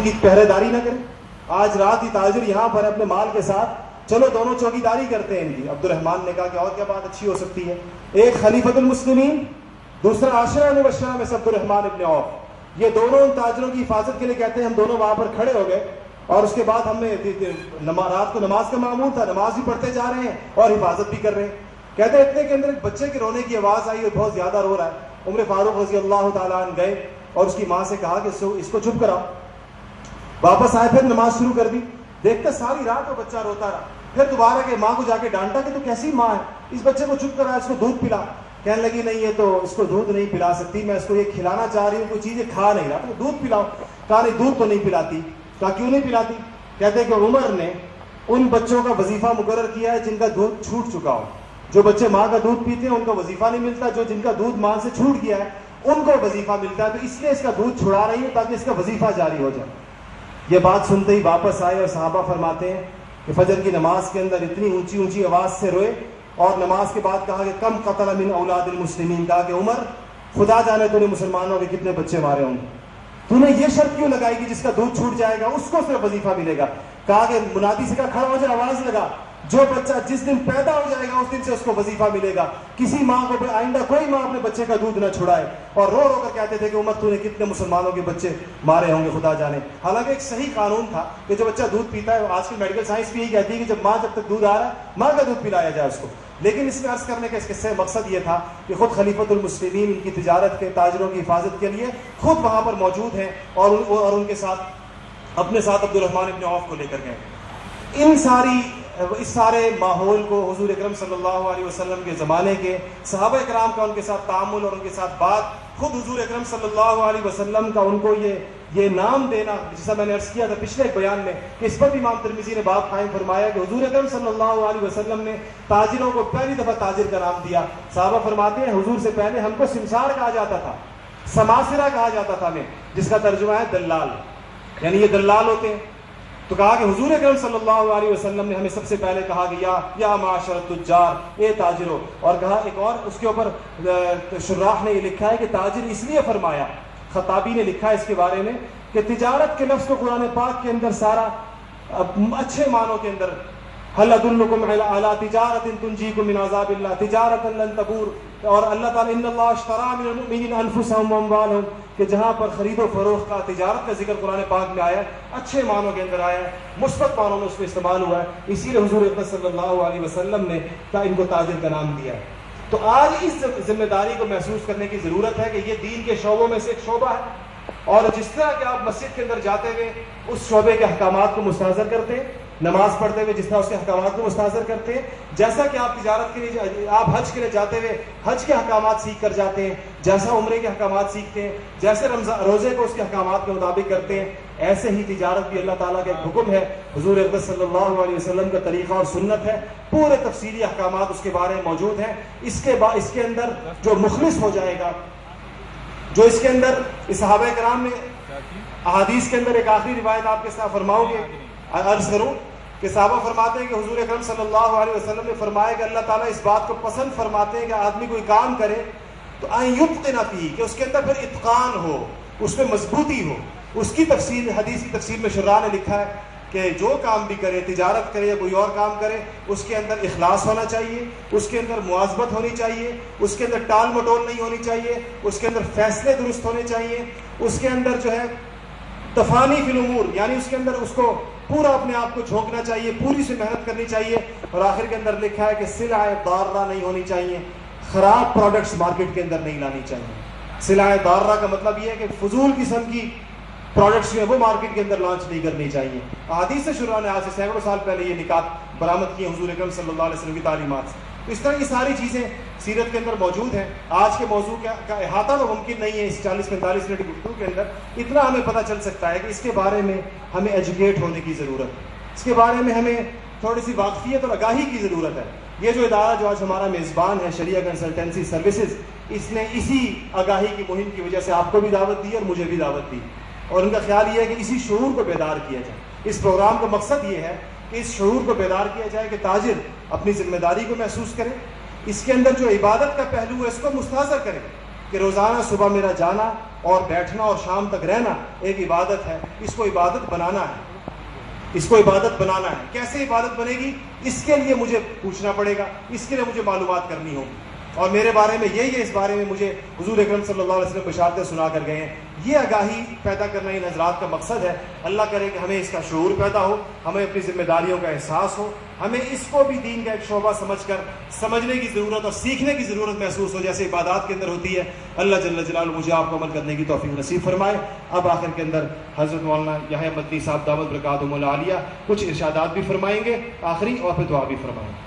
کی پہرے داری نہ کرے؟ آج رات ہی تاجر یہاں پر اپنے مال کے ساتھ، چلو دونوں چوکیداری کرتے ہیں ان کی۔ عبد الرحمن نے کہا کہ اور کیا بات اچھی ہو سکتی ہے؟ ایک خلیفۃ المسلمین، دوسرا عشرہ مبشرہ میں سے عبد الرحمن ابن عوف، یہ دونوں ان تاجروں کی حفاظت کے لیے کہتے ہیں ہم دونوں وہاں پر کھڑے ہو گئے، اور اس کے بعد ہم نے رات کو نماز کا معمول تھا، نماز بھی پڑھتے جا رہے ہیں اور حفاظت بھی کر رہے ہیں۔ کہتے ہیں اتنے کے اندر ایک بچے کے رونے کی آواز آئی اور بہت زیادہ رو رہا ہے۔ عمر فاروق رضی اللہ تعالیٰ عنہ گئے اور اس کی ماں سے کہا کہ اس کو چپ کراؤ۔ واپس آئے، پھر نماز شروع کر دی، دیکھتے ساری رات وہ بچہ روتا رہا۔ پھر دوبارہ کہ ماں کو جا کے ڈانٹا کہ تو کیسی ماں ہے، اس بچے کو چپ کرا، اس کو دودھ پلا۔ کہنے لگی نہیں یہ تو اس کو دودھ نہیں پلا سکتی، میں اس کو یہ کھلانا چاہ رہی ہوں، کوئی چیزیں کھا نہیں رہا، تو دودھ پلاؤ۔ کہا نہیں دودھ تو نہیں پلاتی۔ کہا کیوں نہیں پلاتی؟ کہتے کہ عمر نے ان بچوں کا وظیفہ مقرر کیا ہے جن کا دودھ چھوٹ چکا ہو۔ جو بچے ماں کا دودھ پیتے ہیں ان کا وظیفہ نہیں ملتا، جن کا دودھ ماں سے چھوٹ گیا ہے ان کو وظیفہ ملتا ہے، تو اس لیے اس کا دودھ چھڑا رہی ہے تاکہ اس کا وظیفہ جاری ہو جائے۔ یہ بات سنتے ہی واپس آئے اور صحابہ فرماتے ہیں کہ فجر کی نماز کے اندر اتنی اونچی اونچی آواز سے روئے، اور نماز کے بعد کہا کہ کم قتل من اولاد المسلمین، کہا کہ عمر خدا جانے تو نے مسلمانوں کے کتنے بچے مارے ہوں گے، تو نے یہ شرط کیوں لگائی کہ جس کا دودھ چھوٹ جائے گا اس کو صرف وظیفہ ملے گا؟ کہا کہ منادی سے کہا کھڑا ہو جائے، آواز لگا، جو بچہ جس دن پیدا ہو جائے گا اس دن سے اس کو وظیفہ ملے گا۔ کسی ماں کو آئندہ کوئی ماں اپنے بچے کا دودھ نہ چھڑائے۔ اور رو رو کر کہتے تھے کہ عمر تو نے کتنے مسلمانوں کے بچے مارے ہوں گے خدا جانے۔ حالانکہ ایک صحیح قانون تھا کہ جو بچہ دودھ پیتا ہے، آج کل میڈیکل سائنس بھی یہی کہتی ہے کہ جب تک دودھ آ رہا ہے ماں کا دودھ پلایا جائے اس کو۔ لیکن اس میں عرض کرنے کا اس قصے مقصد یہ تھا کہ خود خلیفۃ المسلمین ان کی تجارت کے تاجروں کی حفاظت کے لیے خود وہاں پر موجود ہیں، اور ان کے ساتھ اپنے ساتھ عبد الرحمن ابن عوف کو لے کر گئے۔ اس سارے ماحول کو حضور اکرم صلی اللہ علیہ وسلم کے زمانے کے صحابہ کرام کا ان کے ساتھ تعامل اور ان کے ساتھ بات، خود حضور اکرم صلی اللہ علیہ وسلم کا ان کو یہ نام دینا، جیسا میں نے عرض کیا تھا پچھلے ایک بیان میں کہ اس پر بھی امام ترمذی نے باب قائم فرمایا کہ حضور اکرم صلی اللہ علیہ وسلم نے تاجروں کو پہلی دفعہ تاجر کا نام دیا۔ صحابہ فرماتے ہیں حضور سے پہلے ہم کو سمسار کہا جاتا تھا، سماسرہ کہا جاتا تھا ہمیں، جس کا ترجمہ ہے دلال، یعنی یہ دلال ہوتے ہیں۔ تو کہا کہ حضور اکرم صلی اللہ علیہ وسلم نے ہمیں سب سے پہلے کہا کہ یا معاشر التجار، اے تاجروں، اور کہا ایک اور اس کے اوپر شراح نے یہ لکھا ہے کہ تاجر اس لیے فرمایا، خطابی نے لکھا ہے اس کے بارے میں کہ تجارت کے لفظ کو قرآن پاک کے اندر سارا اچھے معنوں کے اندر هل ادلکم علی تجارت تنجیکم من عذاب اللہ، تجارت لن تبور، اور اللہ تعالیٰ ان اللہ اشتری من المؤمنین انفسهم واموالهم، کہ جہاں پر خرید و فروخت کا، تجارت کا ذکر قرآن پاک میں آیا ہے، اچھے معنوں کے اندر آیا ہے، مثبت معنوں میں اس میں استعمال ہوا ہے، اسی لیے حضور اکرم صلی اللہ علیہ وسلم نے ان کو تاجر کا نام دیا ہے۔ تو آج اس ذمہ داری کو محسوس کرنے کی ضرورت ہے کہ یہ دین کے شعبوں میں سے ایک شعبہ ہے، اور جس طرح کہ آپ مسجد کے اندر جاتے ہوئے اس شعبے کے احکامات کو مستحضر کرتے ہیں، نماز پڑھتے ہوئے جس طرح اس کے احکامات کو مستحضر کرتے ہیں، جیسا کہ آپ تجارت کے لیے، آپ حج کے لیے جاتے ہوئے حج کے احکامات سیکھ کر جاتے ہیں، جیسا عمرے کے احکامات سیکھتے ہیں، جیسے روزے کو اس کے احکامات کے مطابق کرتے ہیں، ایسے ہی تجارت بھی اللہ تعالیٰ کا ایک حکم ہے، حضور اکرم صلی اللہ علیہ وسلم کا طریقہ اور سنت ہے، پورے تفصیلی احکامات اس کے بارے میں موجود ہیں۔ اس کے اندر جو مخلص ہو جائے گا، جو اس کے اندر صحابہ کرام نے احادیث کے اندر ایک آخری روایت آپ کے ساتھ فرماؤں گے، عرض کروں کہ صحابہ فرماتے ہیں کہ حضور اکرم صلی اللہ علیہ وسلم نے فرمایا کہ اللہ تعالیٰ اس بات کو پسند فرماتے ہیں کہ آدمی کوئی کام کرے تو یتقن فیہ، کہ اس کے اندر پھر اتقان ہو، اس میں مضبوطی ہو۔ اس کی تفصیل حدیث کی تفصیل میں شراح نے لکھا ہے کہ جو کام بھی کرے، تجارت کرے یا کوئی اور کام کرے، اس کے اندر اخلاص ہونا چاہیے، اس کے اندر مواظبت ہونی چاہیے، اس کے اندر ٹال مٹول نہیں ہونی چاہیے، اس کے اندر فیصلے درست ہونے چاہیے، اس کے اندر جو ہے تفانی فی الامور، یعنی اس کے اندر اس کو پورا اپنے آپ کو جھونکنا چاہیے، پوری سے محنت کرنی چاہیے، اور آخر کے اندر لکھا ہے کہ سلع ضارہ نہیں ہونی چاہیے، خراب پروڈکٹس مارکیٹ کے اندر نہیں لانی چاہیے۔ سلع ضارہ کا مطلب یہ ہے کہ فضول قسم کی پروڈکٹس جو ہیں وہ مارکیٹ کے اندر لانچ نہیں کرنی چاہیے۔ احادیث سے شروع نے آج سے سینکڑوں سال پہلے یہ نکات برآمد کی حضور اکرم صلی اللہ علیہ وسلم کی تعلیمات سے۔ تو اس طرح کی ساری چیزیں سیرت کے اندر موجود ہیں۔ آج کے موضوع کا احاطہ تو ممکن نہیں ہے اس 40-45 منٹ کی گفتگو کے اندر، اتنا ہمیں پتہ چل سکتا ہے کہ اس کے بارے میں ہمیں ایجوکیٹ ہونے کی ضرورت ہے، اس کے بارے میں ہمیں تھوڑی سی واقفیت اور آگاہی کی ضرورت ہے۔ یہ جو ادارہ جو آج ہمارا میزبان ہے، شریعہ کنسلٹنسی سروسز، اس نے اسی آگاہی کی مہم کی وجہ سے آپ کو بھی دعوت دی اور مجھے بھی دعوت دی، اور ان کا خیال یہ ہے کہ اسی شعور کو بیدار کیا جائے۔ اس پروگرام کا مقصد یہ ہے کہ اس شعور کو بیدار کیا جائے کہ تاجر اپنی ذمہ داری کو محسوس کرے، اس کے اندر جو عبادت کا پہلو ہے اس کو مستحضر کرے کہ روزانہ صبح میرا جانا اور بیٹھنا اور شام تک رہنا ایک عبادت ہے. اس کو عبادت بنانا ہے, اس کو عبادت بنانا ہے. کیسے عبادت بنے گی؟ اس کے لیے مجھے پوچھنا پڑے گا, اس کے لیے مجھے معلومات کرنی ہوگی. اور میرے بارے میں یہی ہے, اس بارے میں مجھے حضور اکرم صلی اللہ علیہ وسلم بشارتیں سنا کر گئے ہیں. یہ آگاہی پیدا کرنا ان حضرات کا مقصد ہے. اللہ کرے کہ ہمیں اس کا شعور پیدا ہو, ہمیں اپنی ذمہ داریوں کا احساس ہو, ہمیں اس کو بھی دین کا ایک شعبہ سمجھ کر سمجھنے کی ضرورت اور سیکھنے کی ضرورت محسوس ہو, جیسے عبادات کے اندر ہوتی ہے. اللہ جل جلالہ مجھے آپ کو عمل کرنے کی توفیق نصیب فرمائے. اب آخر کے اندر حضرت مولانا یحییٰ مدنی صاحب دامت برکاتہم العالیہ کچھ ارشادات بھی فرمائیں گے آخری, اور پھر دعا بھی فرمائیں گے.